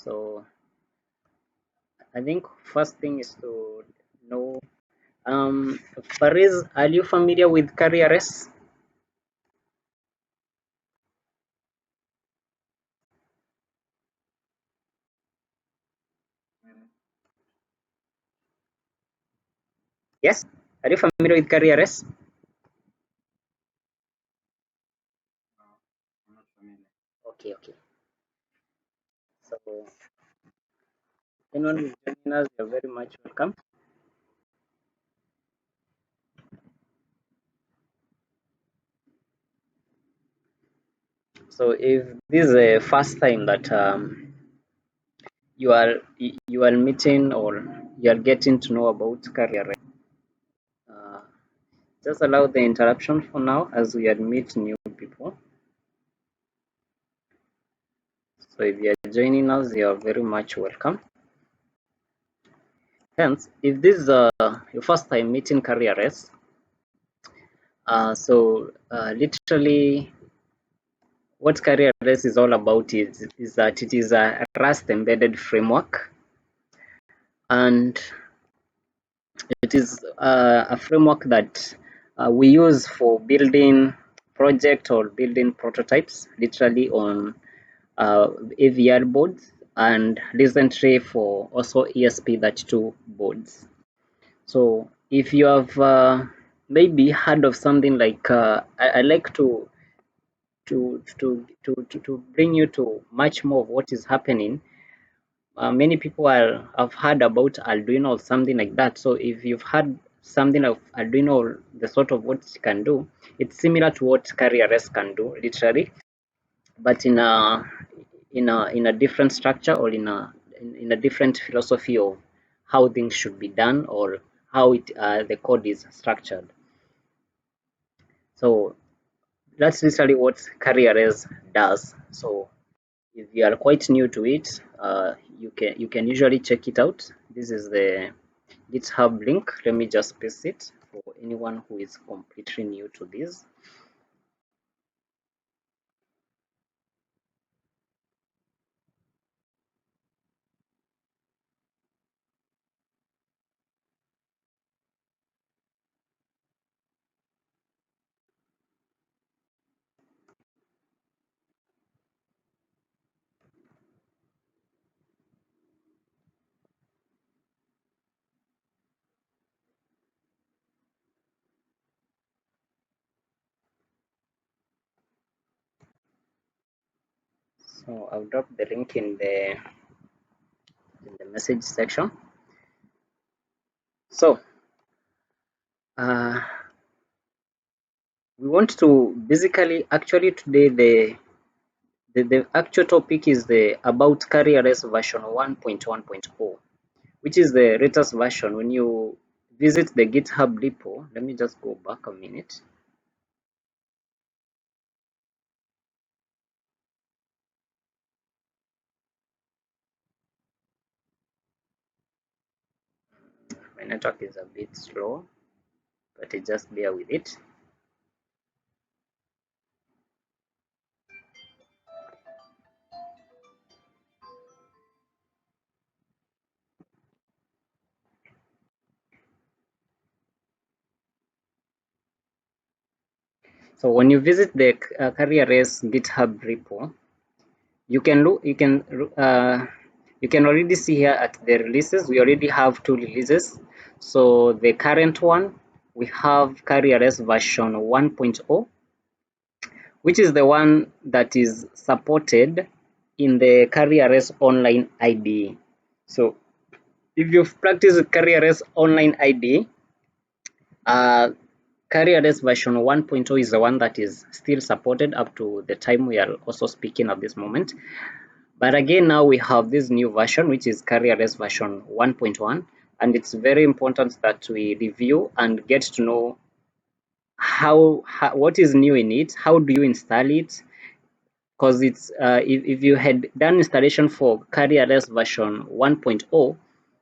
So I think first thing is to know, Fariz, are you familiar with kariRS? Yes, are you familiar with kariRS? Okay, okay. So anyone who's joining us, you're very much welcome. So if this is the first time that you are meeting or you are getting to know about kariRS, uh, just allow the interruption for now as we admit new people. So if you are joining us, you are very much welcome. Hence, if this is your first time meeting kariRS, literally what kariRS is all about is that it is a Rust embedded framework, and it is a framework that we use for building project or building prototypes, literally on AVR boards, and recently for also ESP32 boards. So if you have maybe heard of something like I like to bring you to much more of what is happening. Many people have heard about Arduino or something like that. So if you've heard something of Arduino or the sort of what it can do, it's similar to what kariRS can do, literally, but in a different structure, or in a different philosophy of how things should be done, or how the code is structured. So that's literally what kariRS does. So if you are quite new to it, you can usually check it out. This is the GitHub link. Let me just paste it for anyone who is completely new to this. So I'll drop the link in the message section. So uh, we want to basically, actually today the actual topic is the about kariRS version 1.1.0, which is the latest version. When you visit the GitHub repo, let me just go back a minute. My network is a bit slow, but just bear with it. So when you visit the kariRS GitHub repo, you can look, you can already see here at the releases. We already have 2 releases. So the current one, we have kariRS version 1.0, which is the one that is supported in the kariRS online IDE. So if you've practiced kariRS online IDE, kariRS version 1.0 is the one that is still supported up to the time we are also speaking at this moment. But again, now we have this new version, which is kariRS version 1.1, and it's very important that we review and get to know how what is new in it, how do you install it, because it's if you had done installation for kariRS version 1.0,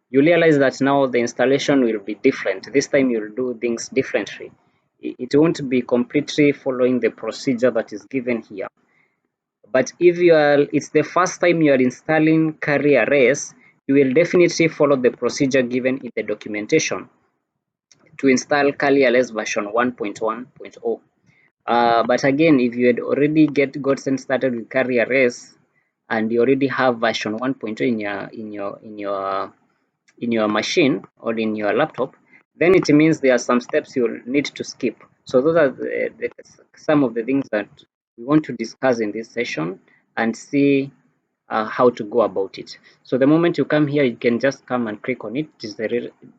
you realize that now the installation will be different. This time you'll do things differently. It won't be completely following the procedure that is given here. But if it's the first time you are installing kariRS, you will definitely follow the procedure given in the documentation to install kariRS version 1.1.0. But again, if you had already gotten started with kariRS and you already have version 1.0 in your machine or in your laptop, then it means there are some steps you'll need to skip. So those are some of the things that we want to discuss in this session and see how to go about it. So the moment you come here, you can just come and click on it. It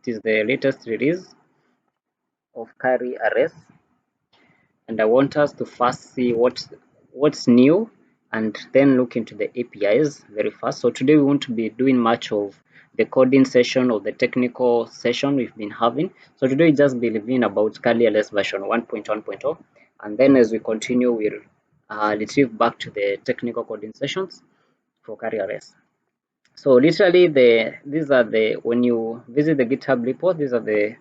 is the latest release of kariRS, and I want us to first see what's new and then look into the APIs very fast. So today we won't be doing much of the coding session or the technical session we've been having. So today we just be reviewing about kariRS version 1.1.0, and then as we continue we'll retrieve back to the technical coding sessions for kariRS. So literally these are the, when you visit the GitHub repo, these are the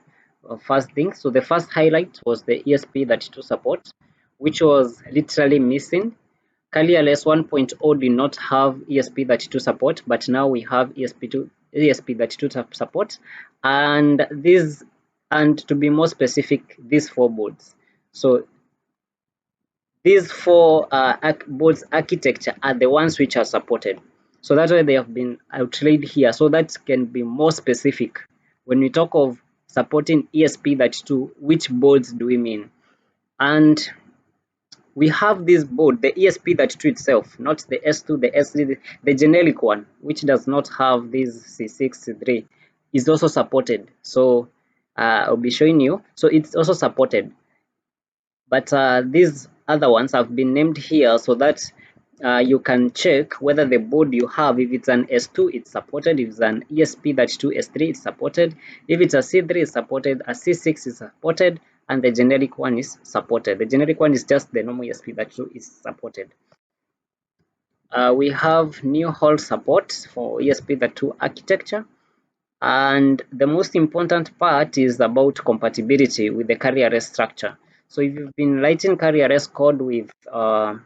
first things. So the first highlight was the ESP32 support, which was literally missing. kariRS 1.0 did not have ESP32 support, but now we have ESP32 support, and to be more specific, these four boards. So these four boards architecture are the ones which are supported. So that's why they have been outlaid here, so that can be more specific. When we talk of supporting ESP32, which boards do we mean? And we have this board, the ESP32 itself, not the S2, the S3, the generic one, which does not have this C6, C3, is also supported. So I'll be showing you. So it's also supported. But these other ones have been named here so that you can check whether the board you have, if it's an S2, it's supported. If it's an ESP32 S3, it's supported. If it's a C3, it's supported. A C6 is supported, and the generic one is supported. The generic one is just the normal ESP32 is supported. We have new hall support for ESP32 architecture. And the most important part is about compatibility with the kariRS structure. So if you've been writing kariRS code on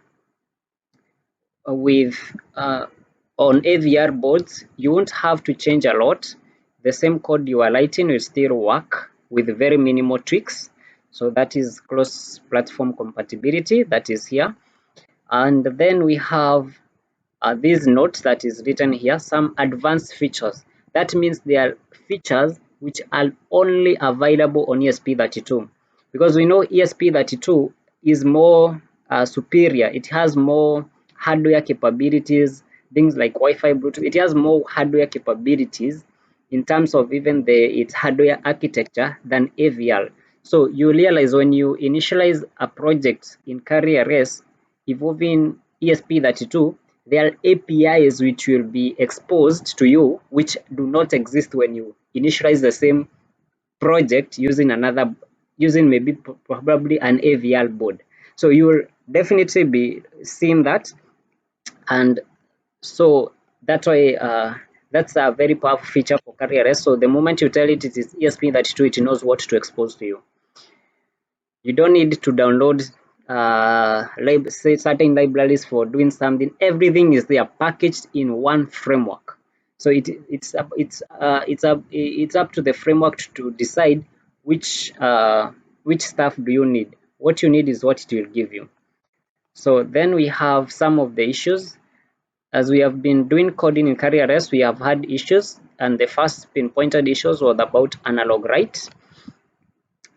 AVR boards, you won't have to change a lot. The same code you are writing will still work with very minimal tweaks. So that is cross-platform compatibility that is here. And then we have these notes that is written here, some advanced features. That means there are features which are only available on ESP32, because we know ESP32 is more superior. It has more hardware capabilities, things like Wi-Fi, Bluetooth. It has more hardware capabilities in terms of even its hardware architecture than AVR. So you realize when you initialize a project in kariRS involving ESP32, there are APIs which will be exposed to you which do not exist when you initialize the same project using maybe probably an AVR board. So you will definitely be seeing that, and so that's why that's a very powerful feature for kariRS. So the moment you tell it it is ESP32, it knows what to expose to you. You don't need to download say certain libraries for doing something. Everything is there packaged in one framework. So it's up to the framework to decide which stuff do you need. What you need is what it will give you. So then we have some of the issues. As we have been doing coding in kariRS, we have had issues, and the first pinpointed issues was about analog write.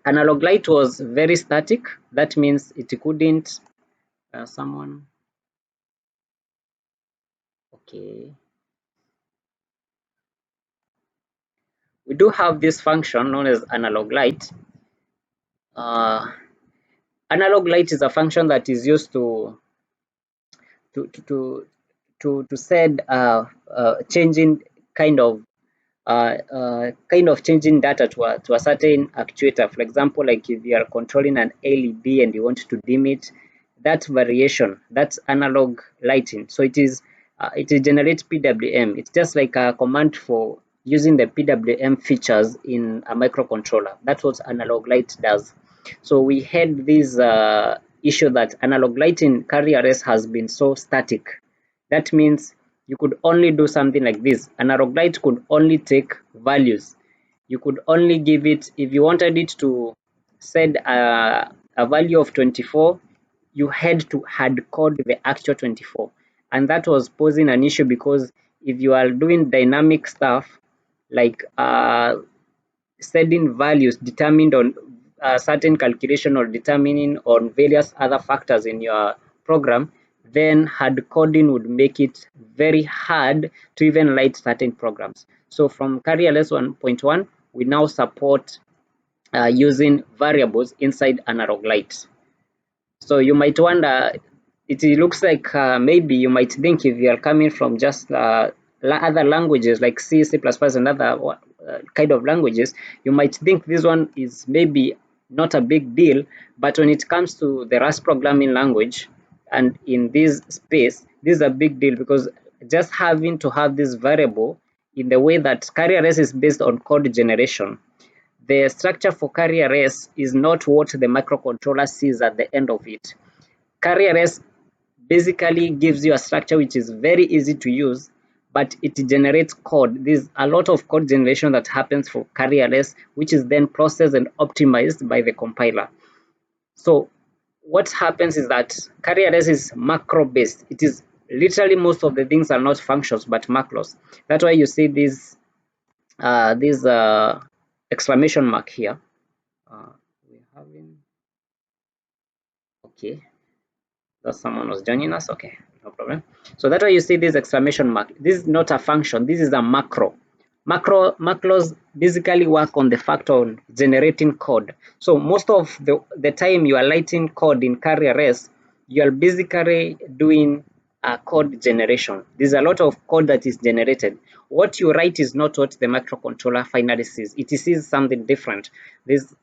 Analog light was very static. That means it couldn't okay. We do have this function known as analog light. Analog light is a function that is used to set changing changing data to a certain actuator. For example, like if you are controlling an LED and you want to dim it, that variation, that's analog lighting. So it generates PWM. It's just like a command for using the PWM features in a microcontroller. That's what analog light does. So we had this issue that analog light in kariRS has been so static. That means you could only do something like this. Analog light could only take values. You could only give it, if you wanted it to send a value of 24, you had to hard code the actual 24. And that was posing an issue because if you are doing dynamic stuff like setting values determined on a certain calculation or determining on various other factors in your program, then hard coding would make it very hard to even write certain programs. So from kariRS 1.1, we now support using variables inside analog light. So you might wonder, it looks like maybe you might think if you are coming from just other languages like C, C++, and other kind of languages, you might think this one is maybe not a big deal. But when it comes to the Rust programming language and in this space, this is a big deal because just having to have this variable in the way that kariRS is based on code generation, the structure for kariRS is not what the microcontroller sees at the end of it. kariRS basically gives you a structure which is very easy to use, but it generates code. There's a lot of code generation that happens for kariRS, which is then processed and optimized by the compiler. So what happens is that kariRS is macro based. It is literally most of the things are not functions but macros. That's why you see this exclamation mark here. We're having, okay, that someone was joining us. Okay, no problem. So that's why you see this exclamation mark. This is not a function, this is a macro. Macros basically work on the fact on generating code. So most of the time you are writing code in kariRS, you are basically doing a code generation. There's a lot of code that is generated. What you write is not what the microcontroller finally sees. It sees something different. There's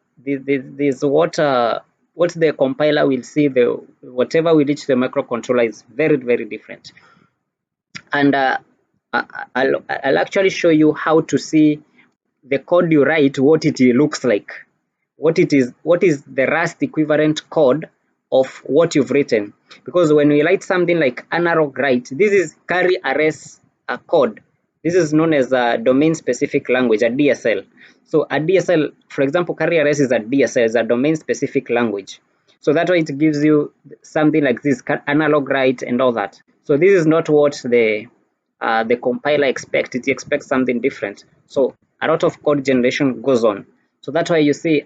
what the compiler will see, the whatever will reach the microcontroller is very, very different. And I'll actually show you how to see the code you write, what it looks like, what is the Rust equivalent code of what you've written. Because when we write something like analog write, this is kariRS code. This is known as a domain specific language, a DSL. So a DSL, for example, kariRS is a DSL, is a domain specific language. So that's why it gives you something like this analog write and all that. So this is not what the compiler expects. It expects something different. So a lot of code generation goes on. So that's why you see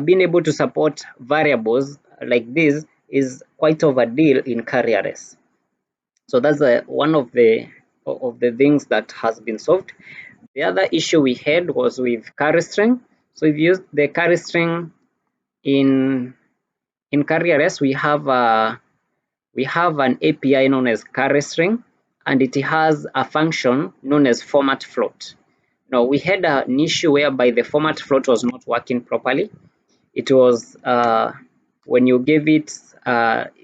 being able to support variables like this is quite of a deal in kariRS. So that's one of the things that has been solved. The other issue we had was with kariString. So if you use the kariString in kariRS, we have an API known as kariString, and it has a function known as format float. Now we had an issue whereby the format float was not working properly. It was when you gave it,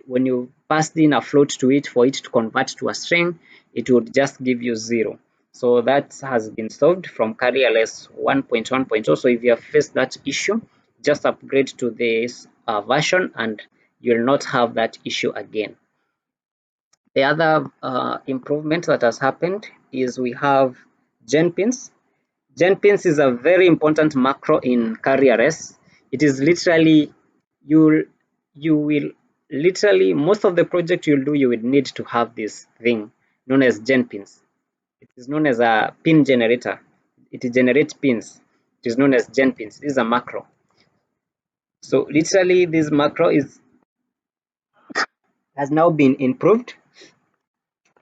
when you passed in a float to it for it to convert to a string, it would just give you 0. So that has been solved from kariRS 1.1.0. So if you have faced that issue, just upgrade to this version and you'll not have that issue again. The other improvement that has happened is we have Jenkins. Jenkins is a very important macro in kariRS. It is literally, you will literally, most of the project you'll do, you will need to have this thing known as Jenkins. It is known as a pin generator. It generates pins. It is known as Jenkins. This is a macro. So literally this macro has now been improved,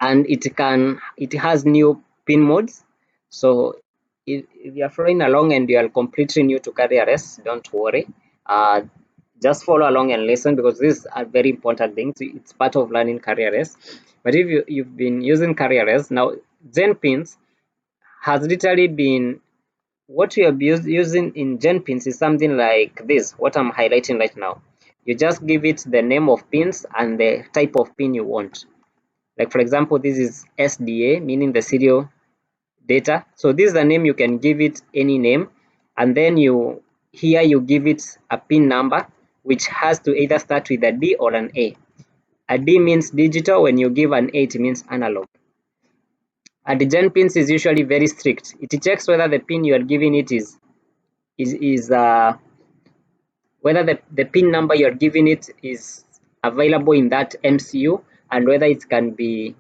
and it has new pin modes. So if you're following along and you are completely new to kariRS, don't worry. Just follow along and listen, because these are very important things. It's part of learning kariRS. But if you've been using kariRS, now Jenkins has literally been, what you are using in Jenkins is something like this, what I'm highlighting right now. You just give it the name of pins and the type of pin you want. Like for example, this is SDA, meaning the serial data. So this is a name, you can give it any name, and then here you give it a pin number, which has to either start with a D or an A. A D means digital. When you give an A, it means analog. And the gen pins is usually very strict. It checks whether the pin you are giving it is whether the pin number you're giving it is available in that MCU, and whether it can be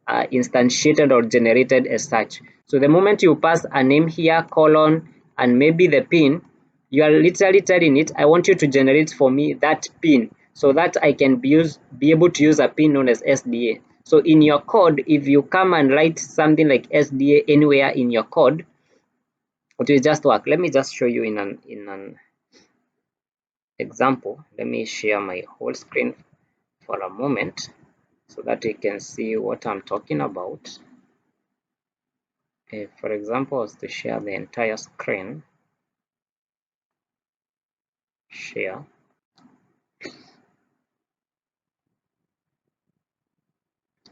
instantiated or generated as such. So the moment you pass a name here, colon, and maybe the pin, you are literally telling it, I want you to generate for me that pin so that I can be able to use a pin known as SDA. So in your code, if you come and write something like SDA anywhere in your code, it will just work. Let me just show you in an example. Let me share my whole screen for a moment so that you can see what I'm talking about. For example, is to share the entire screen. Share.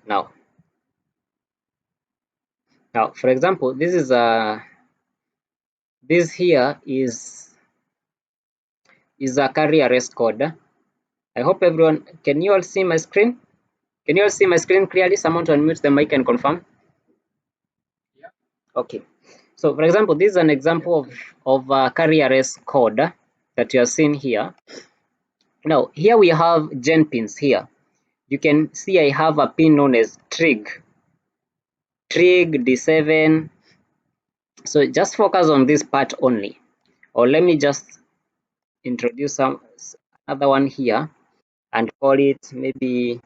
Now, for example, this is this here is a kariRS code. I hope everyone, can you all see my screen? Can you all see my screen clearly? Someone to unmute the mic and confirm. Yeah. Okay. So, for example, this is an example of kariRS code that you are seeing here. Now, here we have gen pins here. You can see I have a pin known as trig D7. So just focus on this part only. Or let me just introduce another one here and call it maybe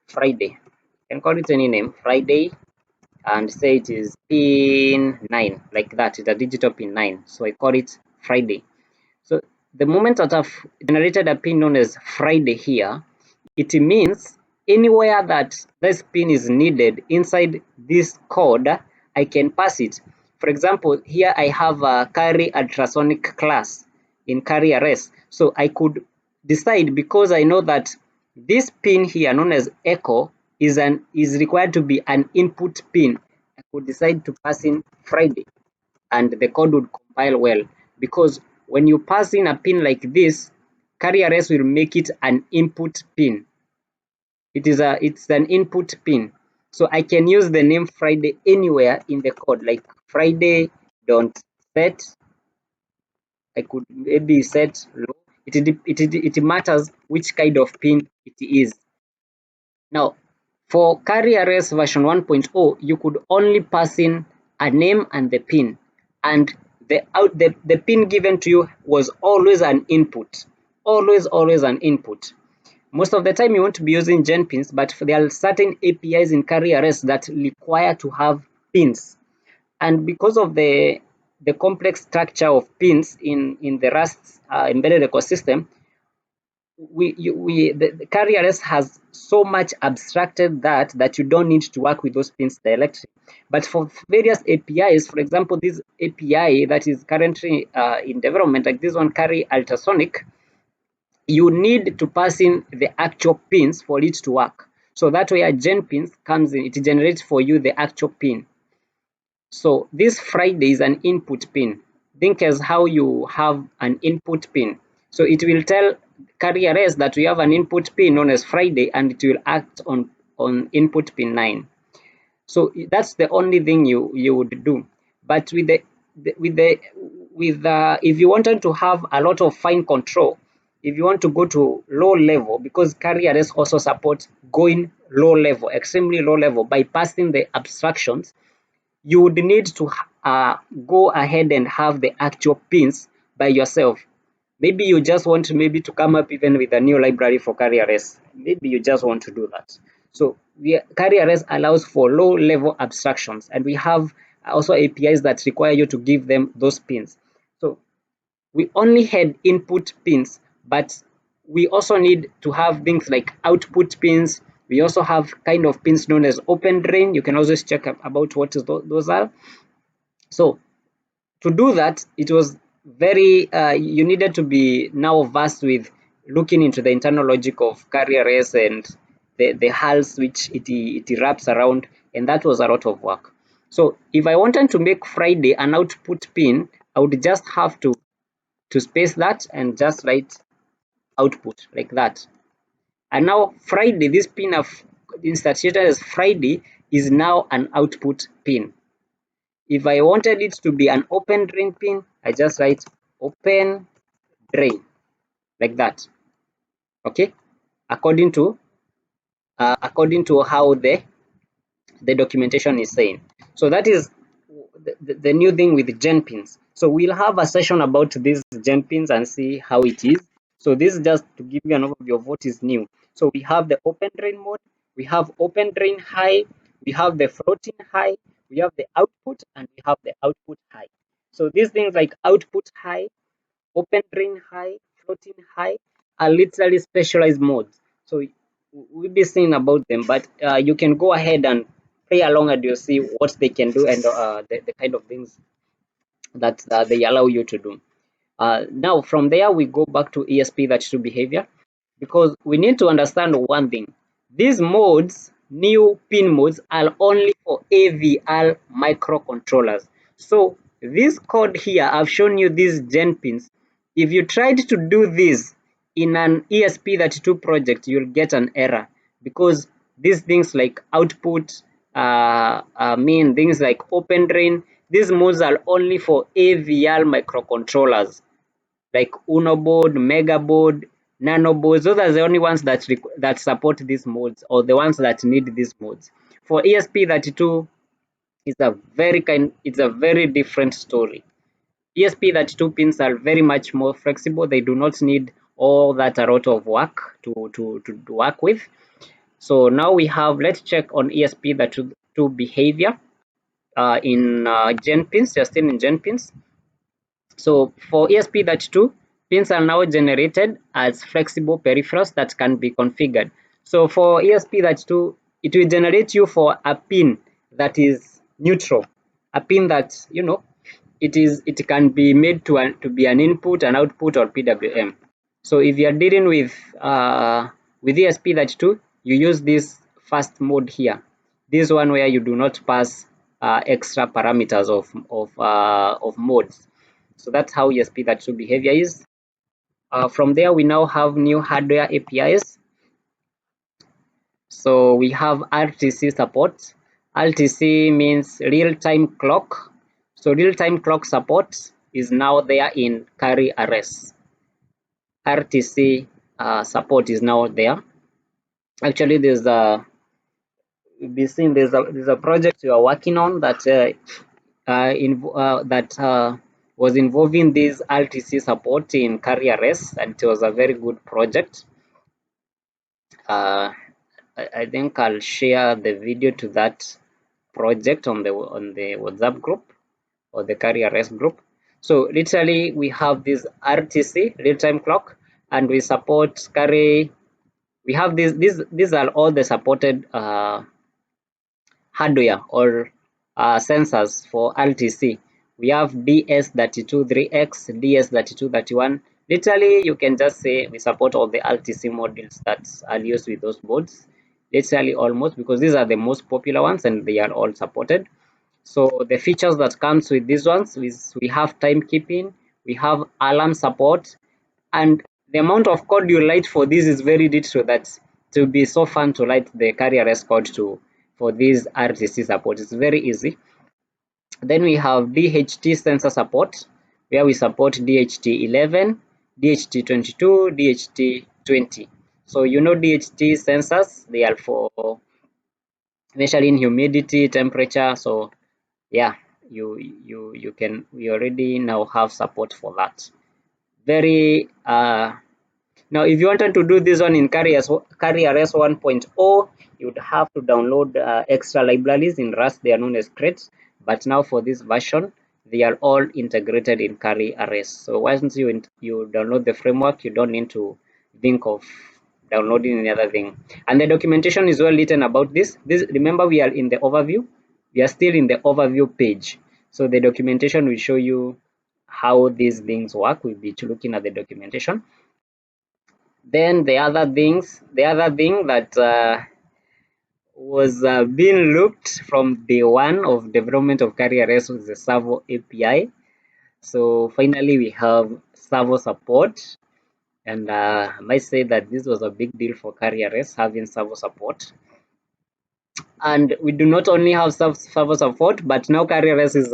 Friday. You can call it any name, Friday, and say it is pin 9, like that. It's a digital pin 9. So I call it Friday. So the moment that I've generated a pin known as Friday here, it means anywhere that this pin is needed inside this code, I can pass it. For example, here I have a kari ultrasonic class in kariRS. So I could decide, because I know that this pin here known as echo is required to be an input pin. I could decide to pass in Friday and the code would compile well, because when you pass in a pin like this, kariRS will make it an input pin. It's an input pin. So I can use the name Friday anywhere in the code, like Friday don't set. I could maybe set low. It matters which kind of pin it is. Now, for kariRS version 1.0, you could only pass in a name and the pin, and the pin given to you was always an input, always an input. Most of the time you want to be using gen pins, but there are certain APIs in kariRS that require to have pins, and because of the complex structure of pins in the Rust embedded ecosystem, the kariRS has so much abstracted that you don't need to work with those pins directly. But for various APIs, for example, this API that is currently in development, like this one, kari ultrasonic, you need to pass in the actual pins for it to work. So that way a gen pins comes in, it generates for you the actual pin. So this Friday is an input pin. Think as how you have an input pin. So it will tell kariRS that we have an input pin known as Friday, and it will act on input pin 9. So that's the only thing you would do. But with if you wanted to have a lot of fine control, if you want to go to low level, because kariRS also supports going low level, extremely low level, bypassing the abstractions, you would need to go ahead and have the actual pins by yourself. Maybe you just want to come up even with a new library for kariRS. Maybe you just want to do that. So kariRS allows for low level abstractions, and we have also APIs that require you to give them those pins. So we only had input pins, but we also need to have things like output pins. We also have kind of pins known as open drain. You can also check about what those are. So to do that, it was very you needed to be now versed with looking into the internal logic of kariRS and the hulls which it wraps around, and that was a lot of work. So if I wanted to make Friday an output pin, I would just have to space that and just write output like that. And now Friday, this pin of instantiated as Friday is now an output pin. If I wanted it to be an open drain pin, I just write open drain like that. Okay, according to how the documentation is saying. So that is the new thing with gen pins. So we'll have a session about these gen pins and see how it is. So this is just to give you an overview of what is new. So we have the open drain mode, we have open drain high, we have the floating high, we have the output, and we have the output high. So these things like output high, open drain high, floating high are literally specialized modes. So we'll be seeing about them, but you can go ahead and play along and you'll see what they can do and the kind of things that they allow you to do. Now, from there, we go back to ESP32 behavior because we need to understand one thing. These modes, new pin modes, are only for AVR microcontrollers. So this code here, I've shown you these gen pins. If you tried to do this in an ESP32 project, you'll get an error because these things like output, mean things like open drain, these modes are only for AVR microcontrollers like Uno board, Mega board, Nano boards. Those are the only ones that support these modes or the ones that need these modes. For ESP32, it's a very different story. ESP32 pins are very much more flexible. They do not need all that a lot of work to work with. So now we have, let's check on ESP32 behavior in gen pins, just in gen pins. So for ESP32, pins are now generated as flexible peripherals that can be configured. So for ESP32, it will generate you for a pin that is neutral, a pin that, it can be made to be an input, an output, or PWM. So if you are dealing with ESP32, you use this first mode here. This one where you do not pass extra parameters of modes. So that's how ESP32 behavior is. From there, we now have new hardware APIs. So we have RTC support. RTC means real-time clock. So real-time clock support is now there in kariRS. RTC support is now there. Actually, there's a project we are working on that was involving this RTC support in kariRS, and it was a very good project. I think I'll share the video to that project on the WhatsApp group or the kariRS group. So literally, we have this RTC real-time clock, and we support kari. We have these are all the supported hardware or sensors for RTC. We have DS323X, DS3231. Literally, you can just say we support all the RTC modules that are used with those boards. Literally almost, because these are the most popular ones and they are all supported. So the features that comes with these ones is we have timekeeping, we have alarm support, and the amount of code you write for this is very little that it will be so fun to write the kariRS code for this RTC support. It's very easy. Then we have DHT sensor support, where we support DHT11, DHT22, DHT20. So you know DHT sensors, they are for measuring humidity, temperature. So yeah, we already now have support for that. Very now, if you wanted to do this one in kariRS 1.0, you would have to download extra libraries in Rust. They are known as crates. But now for this version, they are all integrated in kariRS. So once you download the framework, you don't need to think of downloading any other thing. And the documentation is well written about this. Remember, we are in the overview. We are still in the overview page. So the documentation will show you how these things work. We'll be looking at the documentation. Then the other thing that was being looked from day one of development of kariRS was the servo API. So finally we have servo support. And I might say that this was a big deal for kariRS having server support. And we do not only have server support, but now kariRS is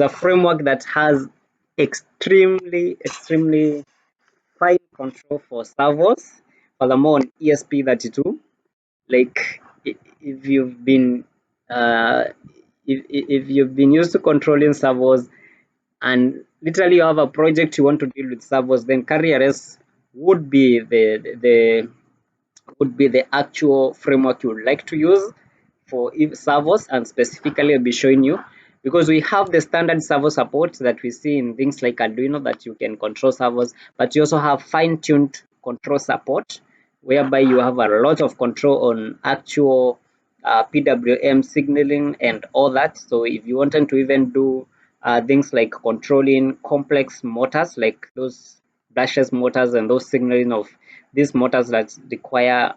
a framework that has extremely fine control for servers. Furthermore, on ESP32, like if you've been uh, if you've been used to controlling servers and literally you have a project you want to deal with servers, then kariRS would be the actual framework you would like to use for servers, and specifically I'll be showing you because we have the standard server support that we see in things like Arduino that you can control servers, but you also have fine-tuned control support whereby you have a lot of control on actual PWM signaling and all that. So if you wanted to even do things like controlling complex motors like those brushless motors and those signaling of these motors that require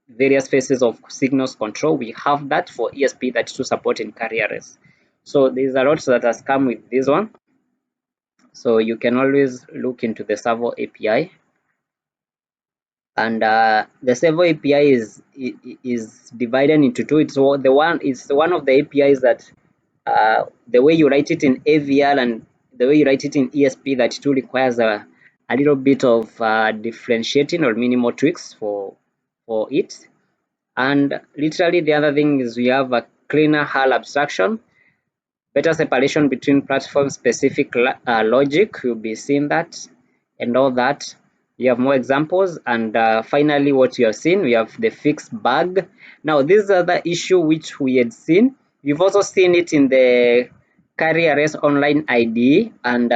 various phases of signals control, we have that for ESP32 support in kariRS. So there's a lot that has come with this one. So you can always look into the server API, and the server API is divided into two. It's one of the APIs that the way you write it in AVR and the way you write it in ESP32 requires a little bit of differentiating or minimal tweaks for it. And literally the other thing is we have a cleaner HAL abstraction, better separation between platform specific logic. You'll be seeing that and all that. You have more examples, and finally what you have seen, we have the fixed bug. Now this is the issue which we had seen. We've also seen it in the kariRS online IDE, and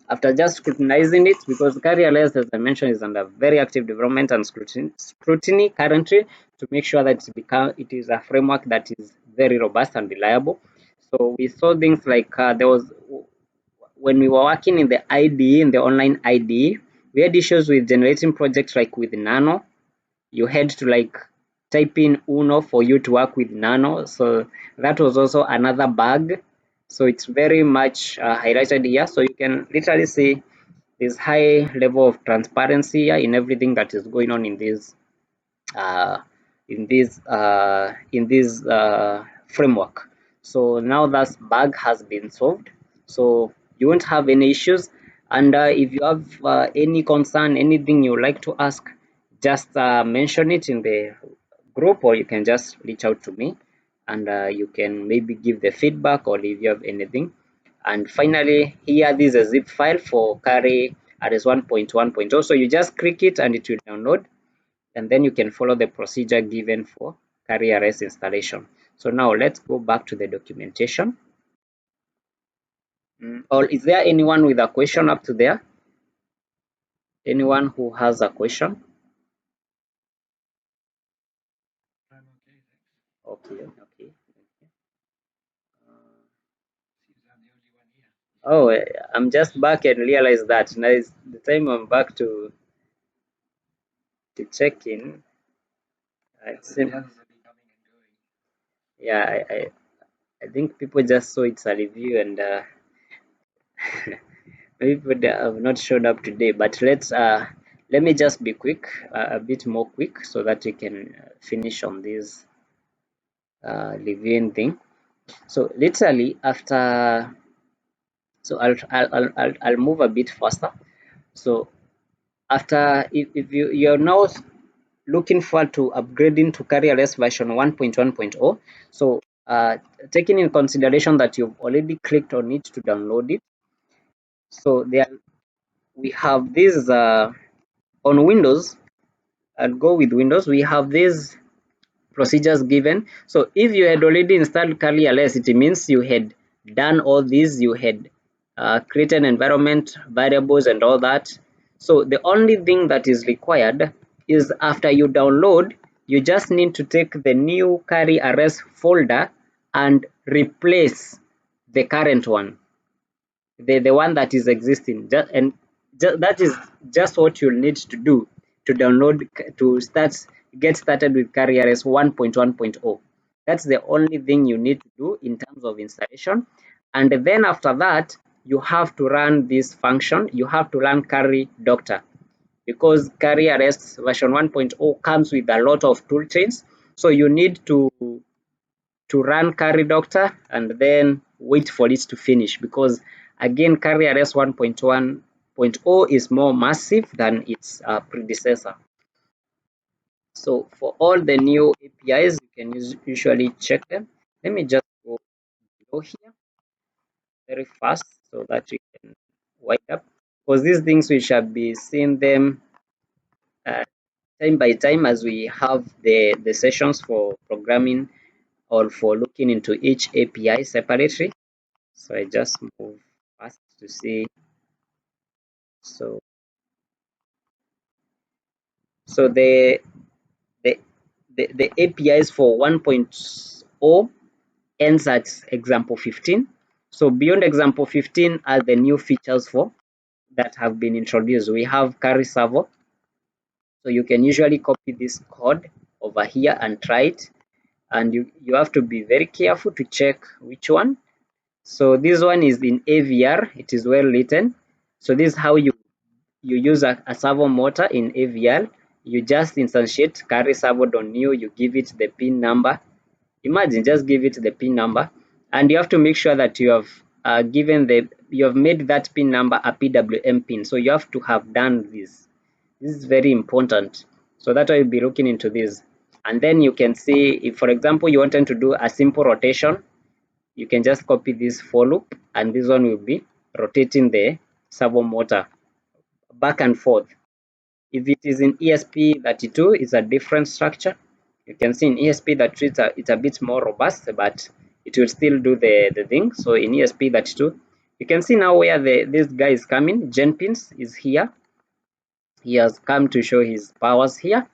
after just scrutinizing it, because kariRS, as I mentioned, is under very active development and scrutiny currently to make sure that it is a framework that is very robust and reliable. So we saw things like there was, when we were working in the IDE, in the online IDE, we had issues with generating projects like with Nano. You had to like type in Uno for you to work with Nano. So that was also another bug. So it's very much highlighted here. So you can literally see this high level of transparency here in everything that is going on uh, in this framework. So now that bug has been solved, so you won't have any issues. And if you have any concern, anything you would like to ask, just mention it in the group, or you can just reach out to me, and you can maybe give the feedback or if you have anything. And finally, here this is a zip file for kariRS 1.1.0. So you just click it and it will download, and then you can follow the procedure given for kariRS installation. So now let's go back to the documentation. Or is there anyone with a question up to there? Anyone who has a question? Okay, okay. Oh, I'm just back and realize that now is the time I'm back to check in. It seems, yeah, I think people just saw it's a review, and people that have not showed up today. But let me just be quick, a bit more quick, so that we can finish on this reviewing thing. So literally after, so I'll move a bit faster. So after, if you're now looking forward to upgrading to kariRS version 1.1.0, so taking in consideration that you've already clicked on it to download it, so there we have this on Windows. I'll go with Windows. We have these procedures given. So if you had already installed kariRS, it means you had done all these, you had created environment variables and all that. So the only thing that is required is after you download, you just need to take the new kariRS folder and replace the current one, the one that is existing. That is just what you'll need to do to download, to get started with kariRS 1.1.0. That's the only thing you need to do in terms of installation. And then after that, you have to run this function. You have to run kariDoctor, because kariRS version 1.0 comes with a lot of toolchains. So you need to run kariDoctor and then wait for it to finish, because again kariRS 1.1.0 is more massive than its predecessor. So for all the new APIs, you can usually check them. Let me just go below here very fast so that we can wind up, because these things we shall be seeing them uh, time by time as we have the sessions for programming or for looking into each API separately. So I just move fast to see. So the the APIs for 1.0 ends at example 15. So beyond example 15 are the new features for that have been introduced. We have kariServer. So you can usually copy this code over here and try it, and you have to be very careful to check which one. So this one is in AVR, it is well written. So this is how you use a servo motor in AVR. You just instantiate kariServer.new, you give it the pin number. Imagine, just give it the pin number, and you have to make sure that you have you have made that pin number a PWM pin. So you have to have done this. This is very important. So that will be looking into this. And then you can see if, for example, you wanted to do a simple rotation, you can just copy this for loop, and this one will be rotating the servo motor back and forth. If it is in ESP32, it's a different structure. You can see in ESP32 it's a bit more robust, but it will still do the thing. So in ESP32, you can see now where this guy is coming. Jenkins is here. He has come to show his powers here.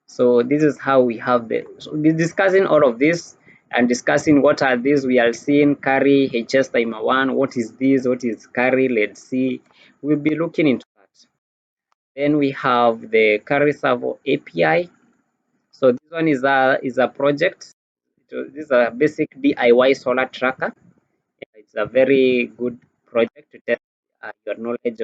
So this is how we have so we'll be discussing all of this and discussing what are these. We are seeing carry HS timer 1. What is this? What is carry? Let's see. We'll be looking into that. Then we have the kariServer API. So this one is a project. This is a basic DIY solar tracker. It's a very good project to test your knowledge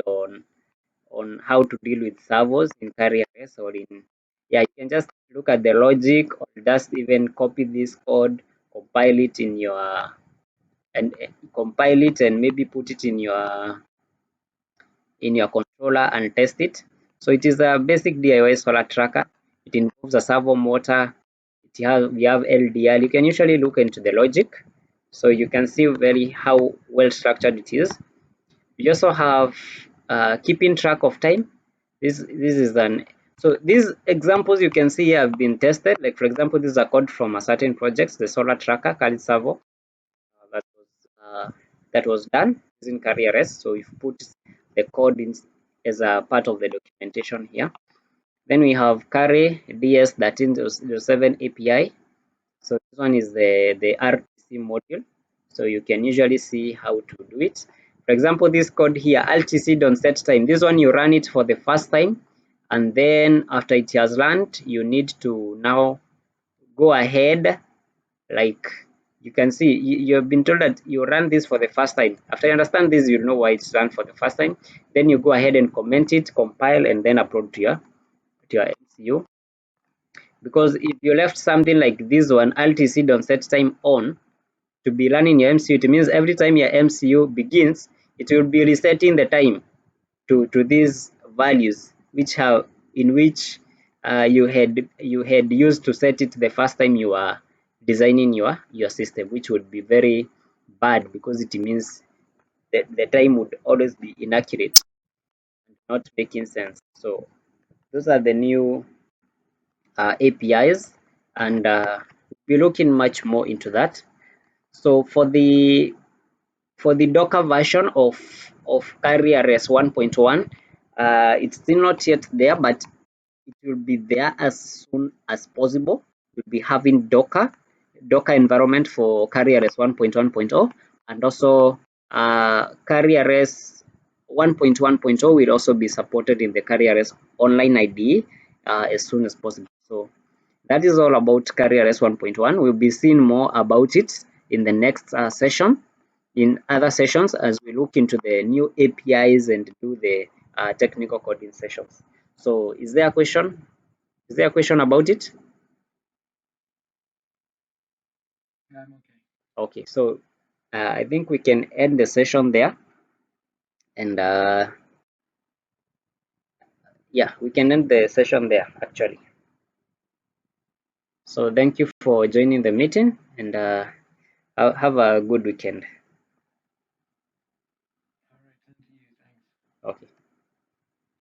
on how to deal with servos in kariRS, or in, yeah, you can just look at the logic, or just even copy this code, compile it in your and compile it and maybe put it in your controller and test it. So it is a basic DIY solar tracker. It involves a servo motor. We have LDR. You can usually look into the logic, so you can see very how well structured it is. We also have keeping track of time. This is an so these examples you can see here have been tested. Like for example, this is a code from a certain project, the solar tracker kariServer, that was done using kariRS. So we've put the code in as a part of the documentation here. Then we have kariDS 1307 API. So this one is the RTC module. So you can usually see how to do it. For example, this code here, RTC don't set time. This one you run it for the first time, and then after it has run, you need to now go ahead. Like you can see, you have been told that you run this for the first time. After you understand this, you know why it's run for the first time. Then you go ahead and comment it, compile, and then upload to your MCU. Because if you left something like this one, RTC don't set time on, to be running your MCU, it means every time your MCU begins, it will be resetting the time to these values which have in which you had used to set it the first time you are designing your system, which would be very bad, because it means that the time would always be inaccurate and not making sense. So those are the new APIs, and we'll be looking much more into that. So for the Docker version of kariRS 1.1, it's still not yet there, but it will be there as soon as possible. We'll be having Docker environment for kariRS 1.1.0, and also kariRS 1.1.0 will also be supported in the kariRS online IDE as soon as possible. So that is all about kariRS 1.1. We'll be seeing more about it in the next session. in other sessions as we look into the new APIs and do the technical coding sessions. So is there a question? Is there a question about it? Okay, so I think we can end the session there, and yeah, we can end the session there actually. So thank you for joining the meeting, and have a good weekend.